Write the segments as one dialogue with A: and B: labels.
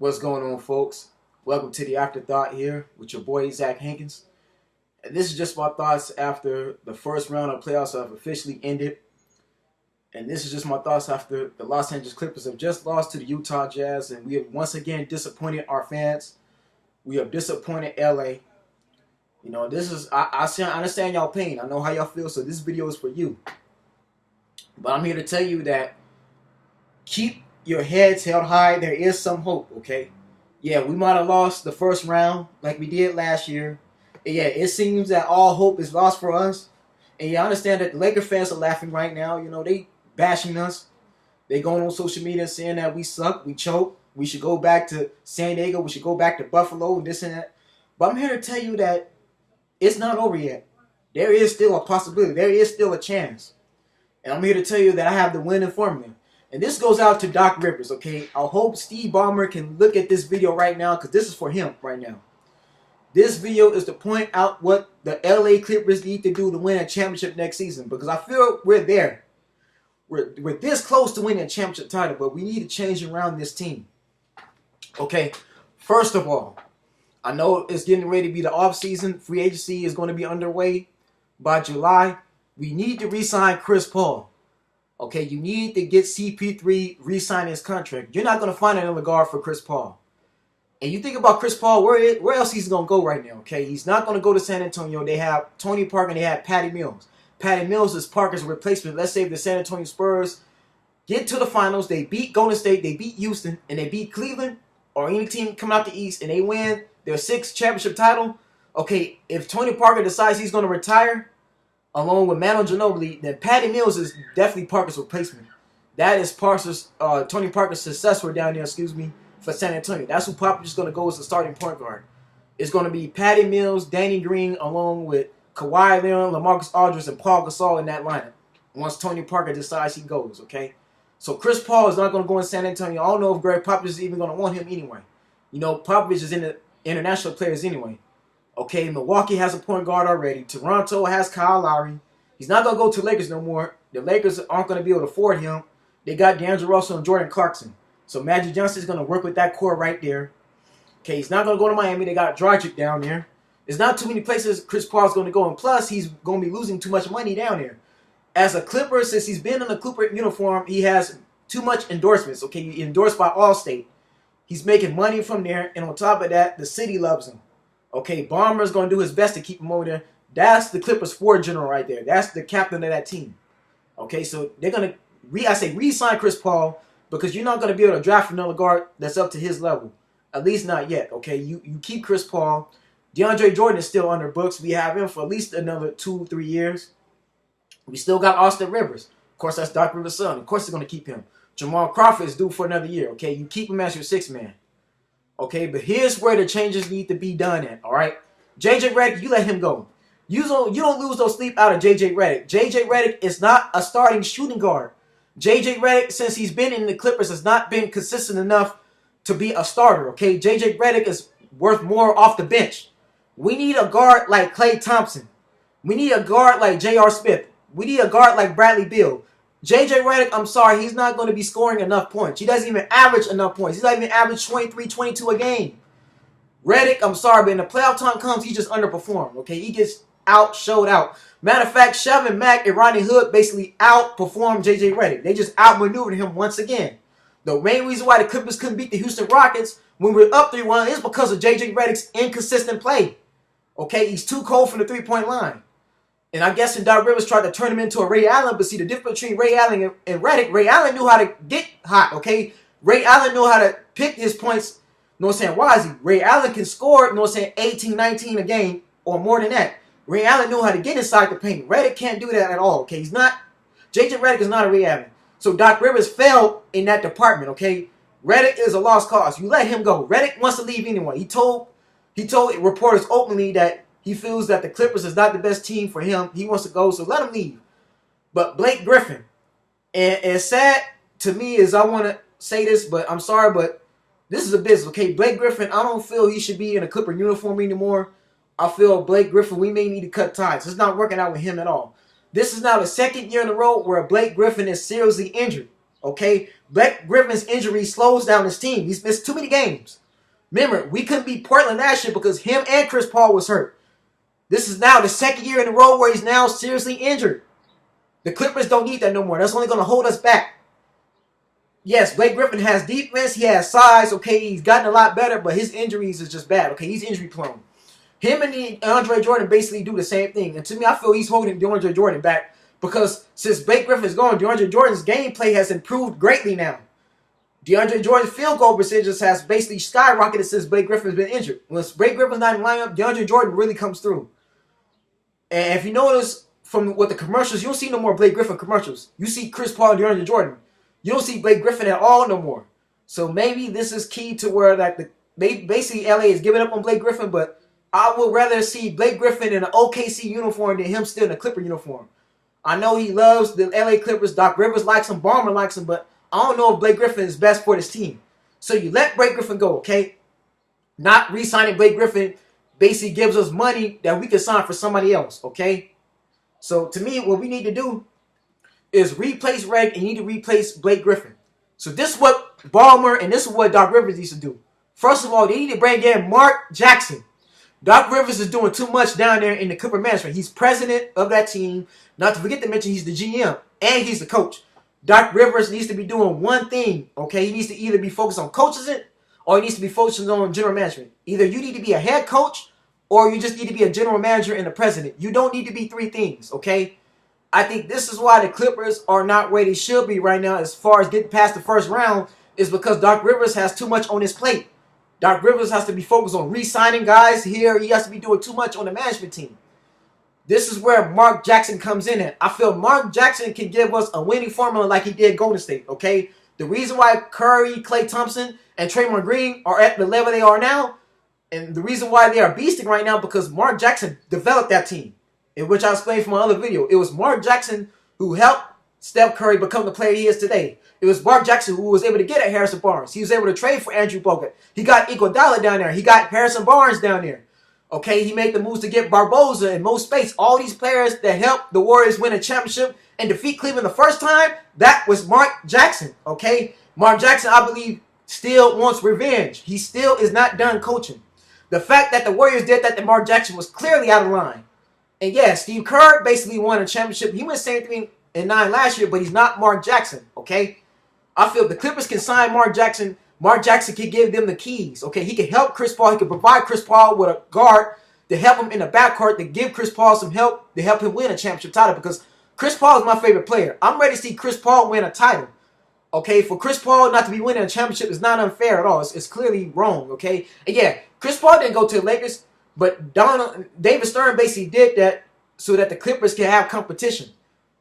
A: What's going on, folks? Welcome to the Afterthought here with your boy Zach Hankins. And this is just my thoughts after the first round of playoffs have officially ended. And this is just my thoughts after the Los Angeles Clippers have just lost to the Utah Jazz. And we have once again disappointed our fans. We have disappointed LA. You know, this is, I understand y'all pain. I know how y'all feel, so this video is for you. But I'm here to tell you that keep your heads held high. There is some hope, okay? Yeah, we might have lost the first round like we did last year. And yeah, it seems that all hope is lost for us. And yeah, I understand that the Laker fans are laughing right now. You know, they bashing us. They going on social media saying that we suck, we choke, we should go back to San Diego, we should go back to Buffalo, and this and that. But I'm here to tell you that it's not over yet. There is still a possibility. There is still a chance. And I'm here to tell you that I have the winning formula. And this goes out to Doc Rivers, okay? I hope Steve Ballmer can look at this video right now because this is for him right now. This video is to point out what the LA Clippers need to do to win a championship next season because I feel we're there. We're this close to winning a championship title, but we need to change around this team. Okay, first of all, I know it's getting ready to be the offseason. Free agency is going to be underway by July. We need to re-sign Chris Paul. Okay, you need to get CP3 re-sign his contract. You're not going to find another guard for Chris Paul. And you think about Chris Paul, where else he's going to go right now, okay? He's not going to go to San Antonio. They have Tony Parker and they have Patty Mills. Patty Mills is Parker's replacement. Let's say if the San Antonio Spurs get to the finals, they beat Golden State, they beat Houston, and they beat Cleveland or any team coming out the East, and they win their 6th championship title. Okay, if Tony Parker decides he's going to retire, along with Manu Ginobili, then Patty Mills is definitely Parker's replacement. That is Tony Parker's successor down there, for San Antonio. That's who Popovich is going to go as the starting point guard. It's going to be Patty Mills, Danny Green, along with Kawhi Leonard, LaMarcus Aldridge, and Paul Gasol in that lineup once Tony Parker decides he goes, okay? So Chris Paul is not going to go in San Antonio. I don't know if Greg Popovich is even going to want him anyway. You know, Popovich is in the international players anyway. Okay, Milwaukee has a point guard already. Toronto has Kyle Lowry. He's not going to go to the Lakers no more. The Lakers aren't going to be able to afford him. They got D'Angelo Russell and Jordan Clarkson. So Magic Johnson is going to work with that core right there. Okay, he's not going to go to Miami. They got Dragic down there. There's not too many places Chris Paul is going to go. And plus, he's going to be losing too much money down there. As a Clipper, since he's been in the Clipper uniform, he has too much endorsements. Okay, he's endorsed by Allstate. He's making money from there. And on top of that, the city loves him. Okay, Ballmer's going to do his best to keep him over there. That's the Clippers' floor general right there. That's the captain of that team. Okay, so they're going to, re-sign Chris Paul because you're not going to be able to draft another guard that's up to his level. At least not yet, okay? You keep Chris Paul. DeAndre Jordan is still under books. We have him for at least another 2-3 years. We still got Austin Rivers. Of course, that's Doc Rivers' son. Of course, they're going to keep him. Jamal Crawford is due for another year, okay? You keep him as your 6th man. Okay, but here's where the changes need to be done at, all right? J.J. Redick, you let him go. You don't lose no sleep out of J.J. Redick. J.J. Redick is not a starting shooting guard. J.J. Redick, since he's been in the Clippers, has not been consistent enough to be a starter, okay? J.J. Redick is worth more off the bench. We need a guard like Klay Thompson. We need a guard like J.R. Smith. We need a guard like Bradley Beal. J.J. Redick, I'm sorry, he's not going to be scoring enough points. He doesn't even average enough points. He's not even average 23, 22 a game. Redick, I'm sorry, but when the playoff time comes, he just underperformed, okay? He gets showed out. Matter of fact, Shelvin Mack and Rodney Hood basically outperformed J.J. Redick. They just outmaneuvered him once again. The main reason why the Clippers couldn't beat the Houston Rockets when we were up 3-1 is because of J.J. Redick's inconsistent play. Okay, he's too cold from the three-point line. And I guess Doc Rivers tried to turn him into a Ray Allen, but see the difference between Ray Allen and Redick, Ray Allen knew how to get hot, okay? Ray Allen knew how to pick his points, you know what I'm saying, wisely. Ray Allen can score, you know what I'm saying, 18, 19 a game or more than that. Ray Allen knew how to get inside the paint. Redick can't do that at all, okay? He's not, J.J. Redick is not a Ray Allen. So Doc Rivers failed in that department, okay? Redick is a lost cause. You let him go. Redick wants to leave anyway. He told reporters openly that he feels that the Clippers is not the best team for him. He wants to go, so let him leave. But Blake Griffin, and it's sad to me as I want to say this, but I'm sorry, but this is a business, okay? Blake Griffin, I don't feel he should be in a Clipper uniform anymore. I feel Blake Griffin, we may need to cut ties. It's not working out with him at all. This is now the 2nd year in a row where Blake Griffin is seriously injured, okay? Blake Griffin's injury slows down his team. He's missed too many games. Remember, we couldn't beat Portland last year because him and Chris Paul was hurt. This is now the second year in a row where he's now seriously injured. The Clippers don't need that no more. That's only going to hold us back. Yes, Blake Griffin has defense. He has size. Okay, he's gotten a lot better, but his injuries is just bad. Okay, he's injury prone. Him and DeAndre Jordan basically do the same thing. And to me, I feel he's holding DeAndre Jordan back because since Blake Griffin's gone, DeAndre Jordan's gameplay has improved greatly now. DeAndre Jordan's field goal percentage has basically skyrocketed since Blake Griffin's been injured. When Blake Griffin's not in the lineup, DeAndre Jordan really comes through. And if you notice from what the commercials, you don't see no more Blake Griffin commercials. You see Chris Paul and DeAndre Jordan. You don't see Blake Griffin at all no more. So maybe this is key to where like basically LA is giving up on Blake Griffin, but I would rather see Blake Griffin in an OKC uniform than him still in a Clipper uniform. I know he loves the LA Clippers. Doc Rivers likes him. Ballmer likes him, but I don't know if Blake Griffin is best for this team. So you let Blake Griffin go, okay? Not re-signing Blake Griffin basically gives us money that we can sign for somebody else, okay? So to me, what we need to do is replace Reg and you need to replace Blake Griffin. So this is what Ballmer and this is what Doc Rivers needs to do. First of all, they need to bring in Mark Jackson. Doc Rivers is doing too much down there in the Clipper management. He's president of that team. Not to forget to mention he's the GM and he's the coach. Doc Rivers needs to be doing one thing, okay? He needs to either be focused on coaching or he needs to be focused on general management. Either you need to be a head coach or you just need to be a general manager and a president. You don't need to be three things, okay? I think this is why the Clippers are not where they should be right now as far as getting past the first round is because Doc Rivers has too much on his plate. Doc Rivers has to be focused on re-signing guys here. He has to be doing too much on the management team. This is where Mark Jackson comes in at. I feel Mark Jackson can give us a winning formula like he did Golden State, okay? The reason why Curry, Klay Thompson, and Draymond Green are at the level they are now, and the reason why they are beasting right now because Mark Jackson developed that team, in which I explained from my other video. It was Mark Jackson who helped Steph Curry become the player he is today. It was Mark Jackson who was able to get at Harrison Barnes. He was able to trade for Andrew Bogut. He got Iguodala down there. He got Harrison Barnes down there. Okay, he made the moves to get Barboza and Mo Space. All these players that helped the Warriors win a championship and defeat Cleveland the first time, that was Mark Jackson. Okay, Mark Jackson, I believe, still wants revenge. He still is not done coaching. The fact that the Warriors did that to Mark Jackson was clearly out of line. And yeah, Steve Kerr basically won a championship. He went same thing in 9 last year, but he's not Mark Jackson. Okay, I feel the Clippers can sign Mark Jackson. Mark Jackson can give them the keys. Okay, he can help Chris Paul. He can provide Chris Paul with a guard to help him in the backcourt, to give Chris Paul some help, to help him win a championship title. Because Chris Paul is my favorite player. I'm ready to see Chris Paul win a title. Okay, for Chris Paul not to be winning a championship is not unfair at all. It's clearly wrong. Okay, and yeah, Chris Paul didn't go to the Lakers, but David Stern basically did that so that the Clippers can have competition.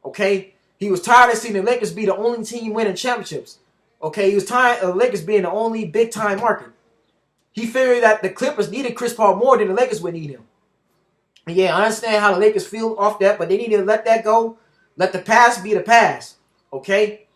A: Okay. He was tired of seeing the Lakers be the only team winning championships. Okay, he was tired of the Lakers being the only big-time market. He figured that the Clippers needed Chris Paul more than the Lakers would need him. And yeah, I understand how the Lakers feel off that, but they need to let that go. Let the past be the past. Okay?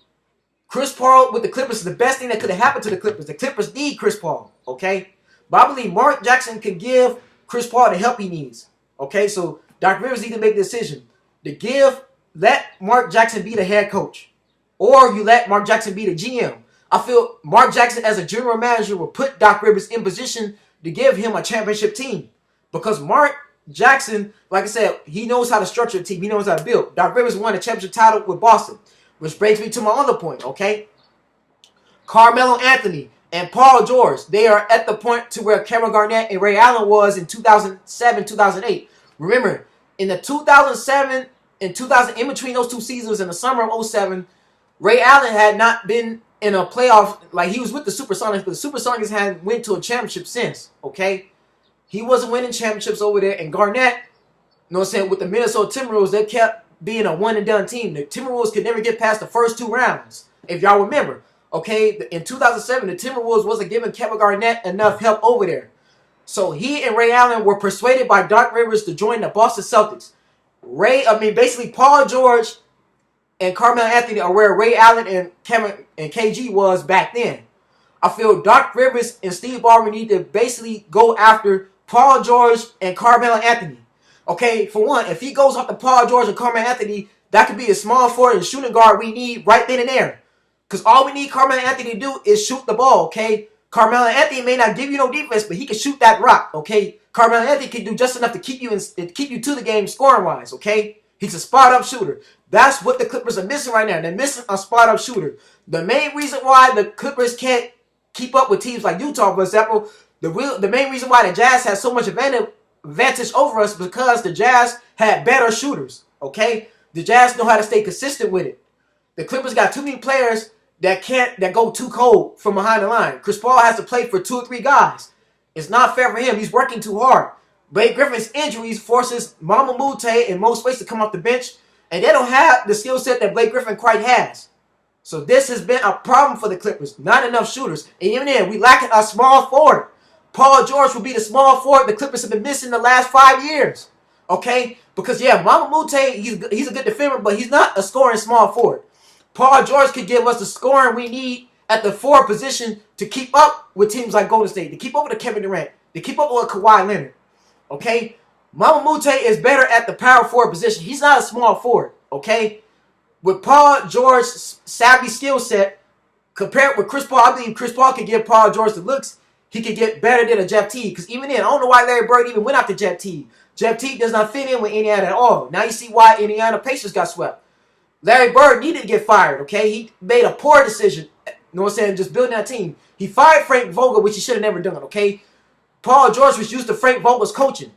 A: Chris Paul with the Clippers is the best thing that could have happened to the Clippers. The Clippers need Chris Paul. Okay? But I believe Mark Jackson can give Chris Paul the help he needs. Okay? So Doc Rivers needs to make a decision to let Mark Jackson be the head coach. Or you let Mark Jackson be the GM. I feel Mark Jackson as a general manager will put Doc Rivers in position to give him a championship team. Because Mark Jackson, like I said, he knows how to structure a team. He knows how to build. Doc Rivers won a championship title with Boston. Which brings me to my other point, okay? Carmelo Anthony and Paul George, they are at the point to where Kevin Garnett and Ray Allen was in 2007, 2008. Remember, in the 2007 and 2000, in between those two seasons, in the summer of 2007, Ray Allen had not been in a playoff, like he was with the Supersonics, but the Supersonics hadn't went to a championship since, okay? He wasn't winning championships over there, and Garnett, you know what I'm saying, with the Minnesota Timberwolves, they kept being a one-and-done team. The Timberwolves could never get past the first 2 rounds, if y'all remember, okay? In 2007, the Timberwolves wasn't giving Kevin Garnett enough help over there. So he and Ray Allen were persuaded by Doc Rivers to join the Boston Celtics. Basically Paul George and Carmelo Anthony are where Ray Allen and Kevin and KG was back then. I feel Doc Rivers and Steve Ballmer need to basically go after Paul George and Carmelo Anthony. Okay, for one, if he goes after Paul George and Carmelo Anthony, that could be a small forward and shooting guard we need right then and there. Because all we need Carmelo Anthony to do is shoot the ball, okay? Carmelo Anthony may not give you no defense, but he can shoot that rock, okay? Carmelo Anthony can do just enough to keep you to the game scoring-wise, okay? He's a spot-up shooter. That's what the Clippers are missing right now. They're missing a spot-up shooter. The main reason why the Clippers can't keep up with teams like Utah, for example, the main reason why the Jazz has so much advantage over us is because the Jazz had better shooters, okay? The Jazz know how to stay consistent with it. The Clippers got too many players that go too cold from behind the line. Chris Paul has to play for 2 or 3 guys. It's not fair for him. He's working too hard. Blake Griffin's injuries forces Mama Mute and Mo Space to come off the bench, and they don't have the skill set that Blake Griffin quite has. So this has been a problem for the Clippers. Not enough shooters. And even then, we lack a small forward. Paul George will be the small forward the Clippers have been missing the last 5 years. Okay? Because, yeah, Mama Mute, he's a good defender, but he's not a scoring small forward. Paul George could give us the scoring we need at the forward position to keep up with teams like Golden State, to keep up with Kevin Durant, to keep up with Kawhi Leonard. Okay? Mama Mute is better at the power forward position. He's not a small forward. Okay? With Paul George's savvy skill set, compared with Chris Paul, I believe Chris Paul could give Paul George the looks. He could get better than a Jeff Teague. Because even then, I don't know why Larry Bird even went after Jeff Teague. Jeff Teague does not fit in with Indiana at all. Now you see why Indiana Pacers got swept. Larry Bird needed to get fired, okay? He made a poor decision, you know what I'm saying, just building that team. He fired Frank Vogel, which he should have never done, okay? Paul George was used to Frank Vogel's coaching.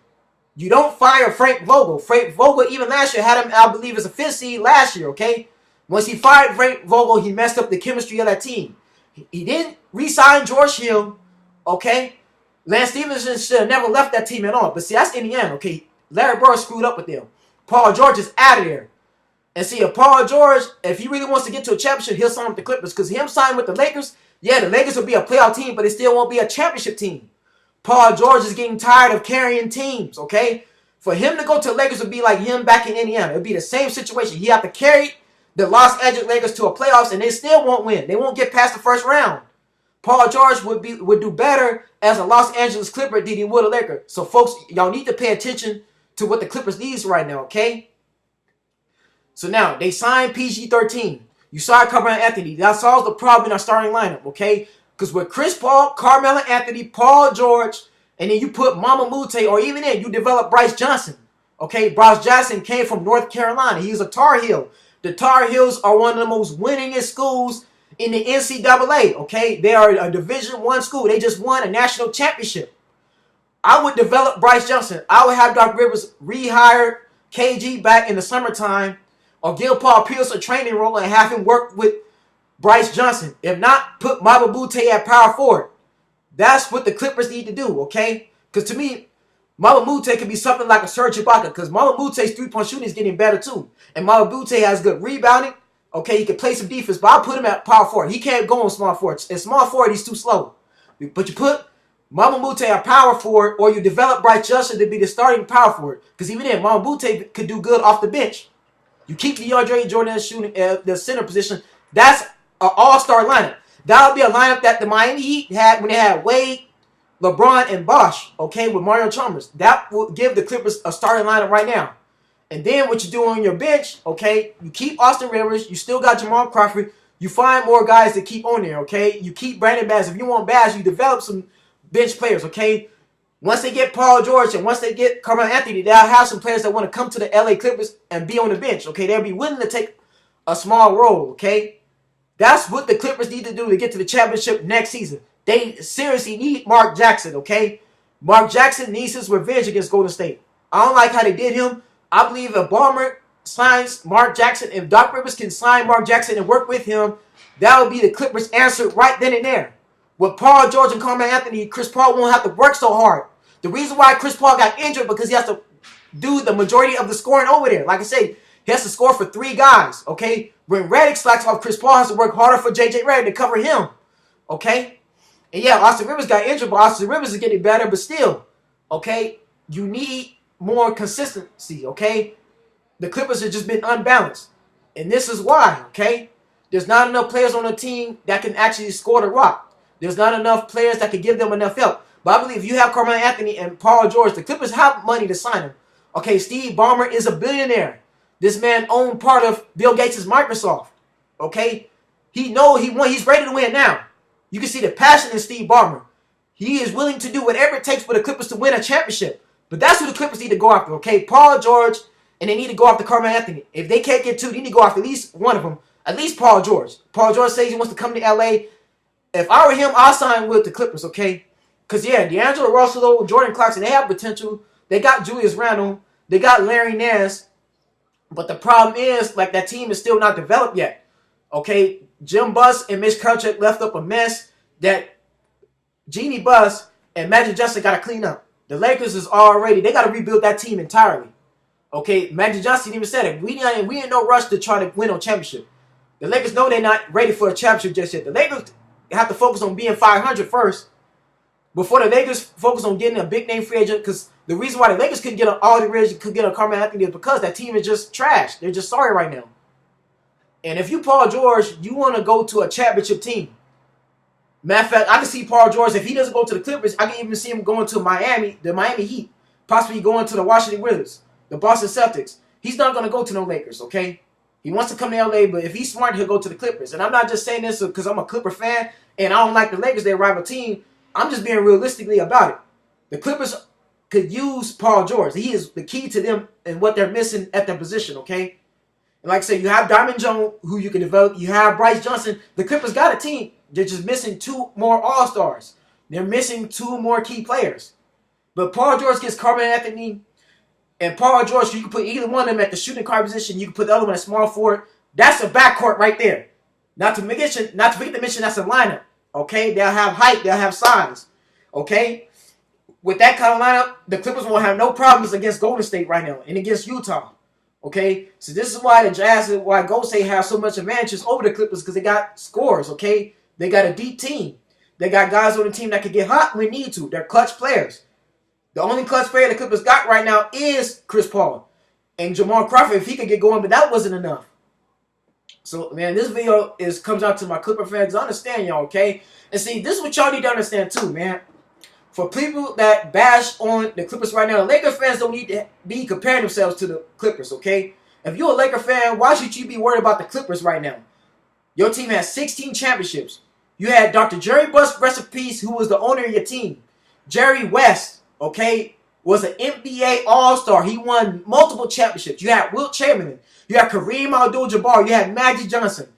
A: You don't fire Frank Vogel. Frank Vogel, even last year, had him, I believe, as a 5th seed last year, okay? Once he fired Frank Vogel, he messed up the chemistry of that team. He didn't re-sign George Hill, okay? Lance Stevenson should have never left that team at all. But see, that's Indiana, okay? Larry Bird screwed up with them. Paul George is out of there. And see, if Paul George, if he really wants to get to a championship, he'll sign with the Clippers. Because him signing with the Lakers, yeah, the Lakers will be a playoff team, but it still won't be a championship team. Paul George is getting tired of carrying teams, okay? For him to go to the Lakers would be like him back in Indiana. It would be the same situation. He have to carry the Los Angeles Lakers to a playoffs, and they still won't win. They won't get past the first round. Paul George would do better as a Los Angeles Clipper than he would a Laker. So, folks, y'all need to pay attention to what the Clippers needs right now, okay? So now, they signed PG-13. You saw Carmelo Anthony. That solves the problem in our starting lineup, okay? Because with Chris Paul, Carmelo Anthony, Paul George, and then you put Mama Mute, or even then, you develop Bryce Johnson, okay? Bryce Johnson came from North Carolina. He's a Tar Heel. The Tar Heels are one of the most winningest schools in the NCAA, okay? They are a Division I school. They just won a national championship. I would develop Bryce Johnson. I would have Doc Rivers rehire KG back in the summertime, or give Paul Pierce a training role and have him work with Bryce Johnson. If not, put Mama Mute at power forward. That's what the Clippers need to do, okay? Because to me, Mama Mute could be something like a Serge Ibaka, because Mama Mute's three-point shooting is getting better too. And Mama Mute has good rebounding. Okay, he can play some defense, but I'll put him at power forward. He can't go on small forward. In small forward, he's too slow. But you put Mama Mute at power forward, or you develop Bryce Johnson to be the starting power forward. Because even then, Mama Mute could do good off the bench. You keep DeAndre Jordan shooting the center position. That's an all-star lineup. That would be a lineup that the Miami Heat had when they had Wade, LeBron, and Bosh, okay, with Mario Chalmers. That would give the Clippers a starting lineup right now. And then what you do on your bench, okay, you keep Austin Rivers. You still got Jamal Crawford. You find more guys to keep on there, okay? You keep Brandon Bass. If you want Bass, you develop some bench players, okay? Once they get Paul George and once they get Carmelo Anthony, they'll have some players that want to come to the LA Clippers and be on the bench, okay? They'll be willing to take a small role, okay? That's what the Clippers need to do to get to the championship next season. They seriously need Mark Jackson, okay? Mark Jackson needs his revenge against Golden State. I don't like how they did him. I believe if Ballmer signs Mark Jackson, if Doc Rivers can sign Mark Jackson and work with him, that would be the Clippers' answer right then and there. With Paul George and Carmelo Anthony, Chris Paul won't have to work so hard. The reason why Chris Paul got injured because he has to do the majority of the scoring over there. Like I said, he has to score for 3 guys, okay? When Redick slacks off, Chris Paul has to work harder for J.J. Redick to cover him, okay? And yeah, Austin Rivers got injured, but Austin Rivers is getting better, but still, okay? You need more consistency, okay? The Clippers have just been unbalanced. And this is why, okay? There's not enough players on the team that can actually score the rock. There's not enough players that can give them enough help. But I believe if you have Carmelo Anthony and Paul George, the Clippers have money to sign him. Okay, Steve Ballmer is a billionaire. This man owned part of Bill Gates' Microsoft. Okay? He know he won. He's ready to win now. You can see the passion in Steve Ballmer. He is willing to do whatever it takes for the Clippers to win a championship. But that's who the Clippers need to go after, okay? Paul George, and they need to go after Carmelo Anthony. If they can't get two, they need to go after at least one of them. At least Paul George. Paul George says he wants to come to LA. If I were him, I'll sign with the Clippers, okay? Because, yeah, D'Angelo Russell, Jordan Clarkson, they have potential. They got Julius Randle. They got Larry Nance. But the problem is, like, that team is still not developed yet. Okay? Jim Buss and Mitch Kupchak left up a mess that Jeanie Buss and Magic Johnson got to clean up. The Lakers is already, they got to rebuild that team entirely. Okay? Magic Johnson even said it. We ain't no rush to try to win a championship. The Lakers know they're not ready for a championship just yet. The Lakers have to focus on being 500 first before the Lakers focus on getting a big name free agent. Because the reason why the Lakers couldn't get all the rich could get a Carmelo Anthony is because that team is just trash. They're just sorry right now. And if you Paul George, you want to go to a championship team. Matter of fact, I can see Paul George, if he doesn't go to the Clippers, I can even see him going to Miami, the Miami Heat, possibly going to the Washington Wizards, the Boston Celtics. He's not going to go to no Lakers, okay? He wants to come to LA, but if he's smart, he'll go to the Clippers. And I'm not just saying this because I'm a Clipper fan and I don't like the Lakers, their rival team. I'm just being realistically about it. The Clippers could use Paul George. He is the key to them and what they're missing at their position, okay? And like I said, you have Diamond Jones, who you can develop. You have Bryce Johnson. The Clippers got a team. They're just missing two more All-Stars. They're missing two more key players. But Paul George gets Carmelo Anthony. And Paul George, you can put either one of them at the shooting guard position. You can put the other one at small forward. That's a backcourt right there. Not to forget to mention that's a lineup. Okay? They'll have height. They'll have size. Okay? With that kind of lineup, the Clippers won't have no problems against Golden State right now and against Utah. Okay? So this is why the Jazz, why Golden State have so much advantages over the Clippers, because they got scores. Okay? They got a deep team. They got guys on the team that can get hot when need to. They're clutch players. The only clutch player the Clippers got right now is Chris Paul and Jamal Crawford, if he could get going, but that wasn't enough. So, man, this video comes out to my Clipper fans. I understand y'all, okay? And see, this is what y'all need to understand too, man. For people that bash on the Clippers right now, the Laker fans don't need to be comparing themselves to the Clippers, okay? If you're a Laker fan, why should you be worried about the Clippers right now? Your team has 16 championships. You had Dr. Jerry Buss, rest in peace, who was the owner of your team. Jerry West, okay, was an NBA All-Star. He won multiple championships. You had Wilt Chamberlain. You had Kareem Abdul-Jabbar. You had Magic Johnson,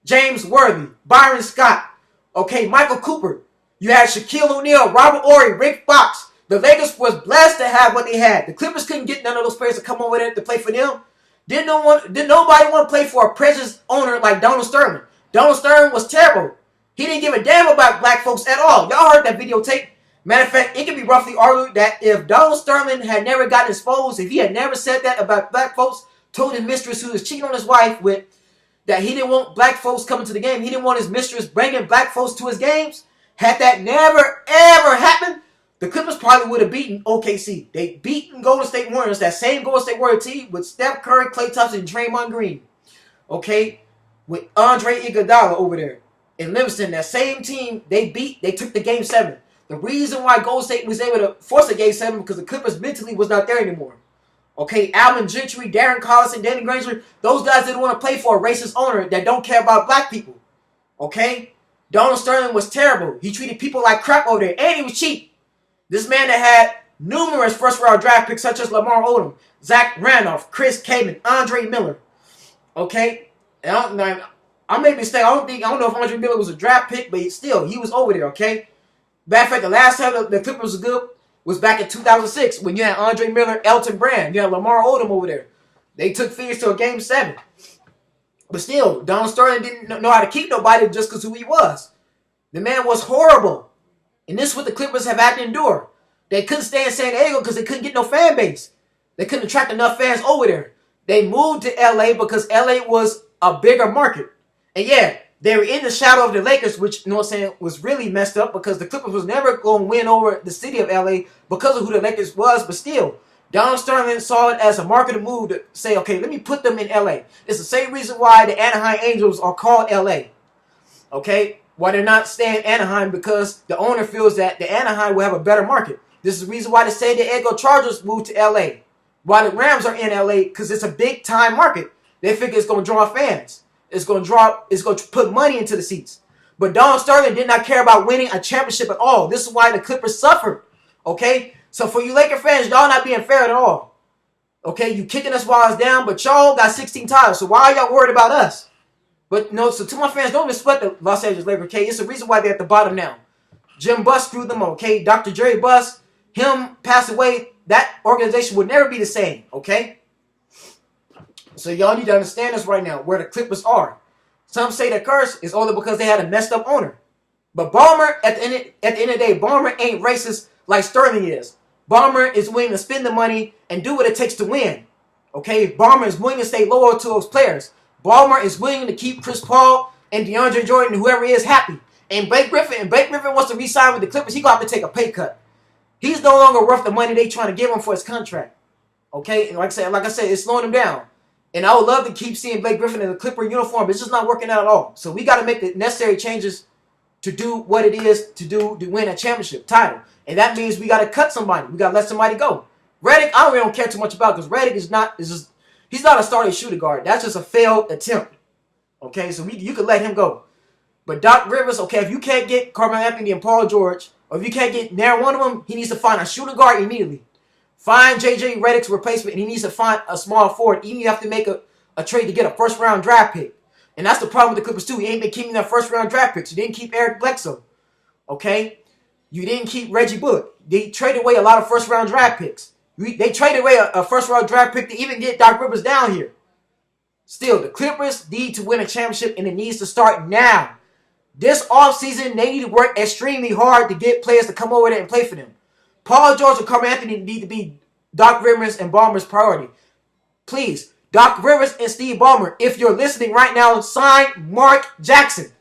A: James Worthy, Byron Scott, okay, Michael Cooper. You had Shaquille O'Neal, Robert Horry, Rick Fox. The Lakers was blessed to have what they had. The Clippers couldn't get none of those players to come over there to play for them. Did nobody want to play for a precious owner like Donald Sterling? Donald Sterling was terrible. He didn't give a damn about black folks at all. Y'all heard that videotape. Matter of fact, it can be roughly argued that if Donald Sterling had never gotten exposed, if he had never said that about black folks, told his mistress who was cheating on his wife with, that he didn't want black folks coming to the game, he didn't want his mistress bringing black folks to his games, had that never, ever happened, the Clippers probably would have beaten OKC. They beaten Golden State Warriors, that same Golden State Warrior team with Steph Curry, Klay Thompson, and Draymond Green. Okay? With Andre Iguodala over there. In Livingston, that same team, they took the Game 7. The reason why Golden State was able to force a Game 7 because the Clippers mentally was not there anymore. Okay, Alvin Gentry, Darren Collison, Danny Granger, those guys didn't want to play for a racist owner that don't care about black people. Okay? Donald Sterling was terrible. He treated people like crap over there, and he was cheap. This man that had numerous first-round draft picks such as Lamar Odom, Zach Randolph, Chris Kaman, Andre Miller. Okay? And I made a mistake. I don't know if Andre Miller was a draft pick, but still, he was over there, okay? Matter of fact, the last time the Clippers was good was back in 2006 when you had Andre Miller, Elton Brand. You had Lamar Odom over there. They took Phoenix to a Game 7. But still, Donald Sterling didn't know how to keep nobody just because who he was. The man was horrible. And this is what the Clippers have had to endure. They couldn't stay in San Diego because they couldn't get no fan base. They couldn't attract enough fans over there. They moved to LA because LA was a bigger market. And yeah, they were in the shadow of the Lakers, which, you know what I'm saying, was really messed up because the Clippers was never going to win over the city of LA because of who the Lakers was. But still, Donald Sterling saw it as a marketing move to say, okay, let me put them in LA. It's the same reason why the Anaheim Angels are called LA. Okay? Why they're not staying in Anaheim, because the owner feels that the Anaheim will have a better market. This is the reason why the San Diego Chargers moved to LA. Why the Rams are in LA, because it's a big time market. They figure it's going to draw fans. It's going to drop. It's going to put money into the seats. But Don Sterling did not care about winning a championship at all. This is why the Clippers suffered. Okay? So for you Laker fans, y'all not being fair at all. Okay? You kicking us while it's down, but y'all got 16 titles. So why are y'all worried about us? But no, so to my fans, don't even sweat the Los Angeles Lakers, okay? It's the reason why they're at the bottom now. Jim Buss screwed them, okay? Dr. Jerry Buss, him passed away. That organization would never be the same, okay? So y'all need to understand this right now, where the Clippers are. Some say the curse is only because they had a messed up owner. But Ballmer, at the end of the day, Ballmer ain't racist like Sterling is. Ballmer is willing to spend the money and do what it takes to win. Okay? Ballmer is willing to stay loyal to those players. Ballmer is willing to keep Chris Paul and DeAndre Jordan, whoever he is, happy. And Blake Griffin wants to re-sign with the Clippers. He's going to have to take a pay cut. He's no longer worth the money they trying to give him for his contract. Okay? And like I said, it's slowing him down. And I would love to keep seeing Blake Griffin in a Clipper uniform, but it's just not working out at all. So we got to make the necessary changes to do what it is to do to win a championship title. And that means we got to cut somebody. We got to let somebody go. Redick, I really don't care too much about because Redick he's not a starting shooting guard. That's just a failed attempt. Okay, so you could let him go. But Doc Rivers, okay, if you can't get Carmelo Anthony and Paul George, or if you can't get near one of them, he needs to find a shooting guard immediately. Find J.J. Redick's replacement, and he needs to find a small forward. Even if you have to make a trade to get a first-round draft pick. And that's the problem with the Clippers, too. He ain't been keeping their first-round draft picks. You didn't keep Eric Bledsoe. Okay? You didn't keep Reggie Bullock. They traded away a lot of first-round draft picks. They traded away a first-round draft pick to even get Doc Rivers down here. Still, the Clippers need to win a championship, and it needs to start now. This offseason, they need to work extremely hard to get players to come over there and play for them. Paul George and Carmelo Anthony need to be Doc Rivers and Ballmer's priority. Please, Doc Rivers and Steve Ballmer, if you're listening right now, sign Mark Jackson.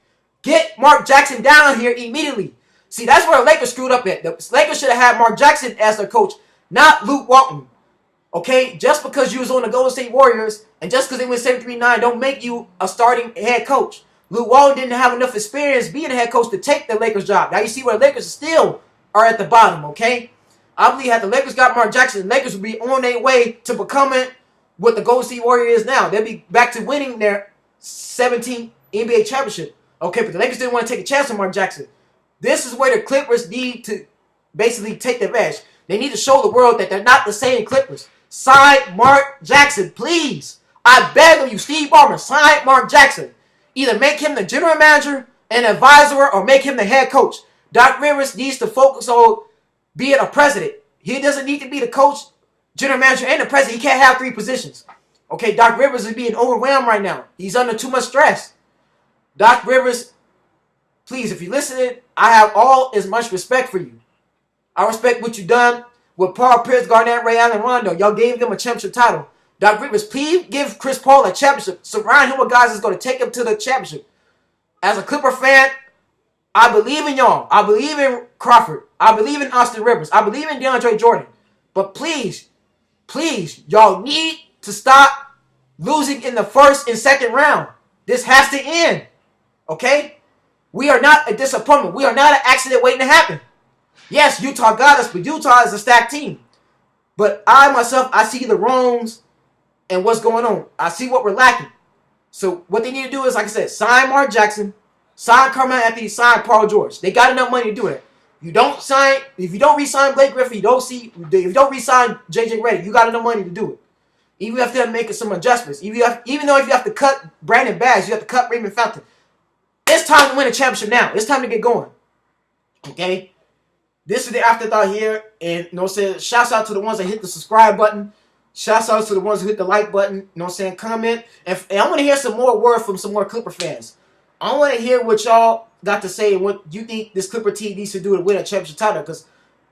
A: Get Mark Jackson down here immediately. See, that's where the Lakers screwed up at. The Lakers should have had Mark Jackson as their coach, not Luke Walton. Okay? Just because you was on the Golden State Warriors and just because they went 7-3-9 don't make you a starting head coach. Luke Walton didn't have enough experience being a head coach to take the Lakers job. Now you see where the Lakers still are at the bottom, okay? I believe had the Lakers got Mark Jackson, the Lakers would be on their way to becoming what the Golden State Warriors is now. They'll be back to winning their 17th NBA championship. Okay, but the Lakers didn't want to take a chance on Mark Jackson. This is where the Clippers need to basically take the advantage. They need to show the world that they're not the same Clippers. Sign Mark Jackson, please. I beg of you, Steve Ballmer, sign Mark Jackson. Either make him the general manager and advisor or make him the head coach. Doc Rivers needs to focus on being a president. He doesn't need to be the coach, general manager, and the president. He can't have three positions. Okay, Doc Rivers is being overwhelmed right now. He's under too much stress. Doc Rivers, please, if you're listening, I have all as much respect for you. I respect what you've done with Paul Pierce, Garnett, Ray Allen, Rondo. Y'all gave them a championship title. Doc Rivers, please give Chris Paul a championship. Surround him with guys that's going to take him to the championship. As a Clipper fan, I believe in y'all. I believe in Crawford. I believe in Austin Rivers. I believe in DeAndre Jordan. But please, y'all need to stop losing in the first and second round. This has to end. Okay? We are not a disappointment. We are not an accident waiting to happen. Yes, Utah got us, but Utah is a stacked team. But I see the wrongs and what's going on. I see what we're lacking. So what they need to do is, like I said, sign Mark Jackson, sign Carmelo Anthony, sign Paul George. They got enough money to do it. If you don't re-sign Blake Griffin, if you don't re-sign J.J. Redick, you got enough money to do it. Even if you have to make some adjustments. Even though if you have to cut Brandon Bass, you have to cut Raymond Fountain. It's time to win a championship now. It's time to get going. Okay? This is the Afterthought here. And, shouts out to the ones that hit the subscribe button. Shouts out to the ones who hit the like button. Comment. And I want to hear some more word from some more Clipper fans. I want to hear what y'all got to say and what you think this Clipper team needs to do to win a championship title. Because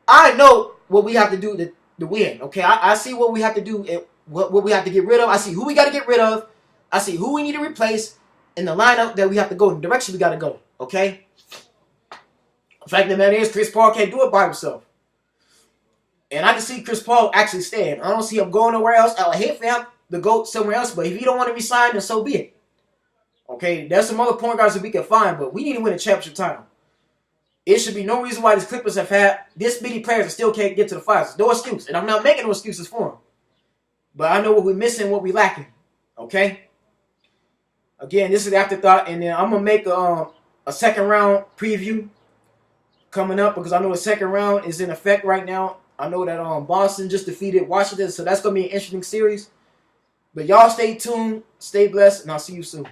A: I know what we have to do to win. Okay? I see what we have to do and what we have to get rid of. I see who we got to get rid of. I see who we need to replace. In the lineup that we have to go, in the direction we got to go. Okay? The fact of the matter is, Chris Paul can't do it by himself. And I can see Chris Paul actually staying. I don't see him going nowhere else. I would hate for him to go somewhere else, but if he don't want to resign, then so be it. Okay? There's some other point guards that we can find, but we need to win a championship title. It should be no reason why these Clippers have had this many players that still can't get to the finals. No excuse. And I'm not making no excuses for them. But I know what we're missing, what we're lacking. Okay? Again, this is the Afterthought, and then I'm gonna make a second round preview coming up because I know the second round is in effect right now. I know that Boston just defeated Washington, so that's gonna be an interesting series. But y'all stay tuned, stay blessed, and I'll see you soon.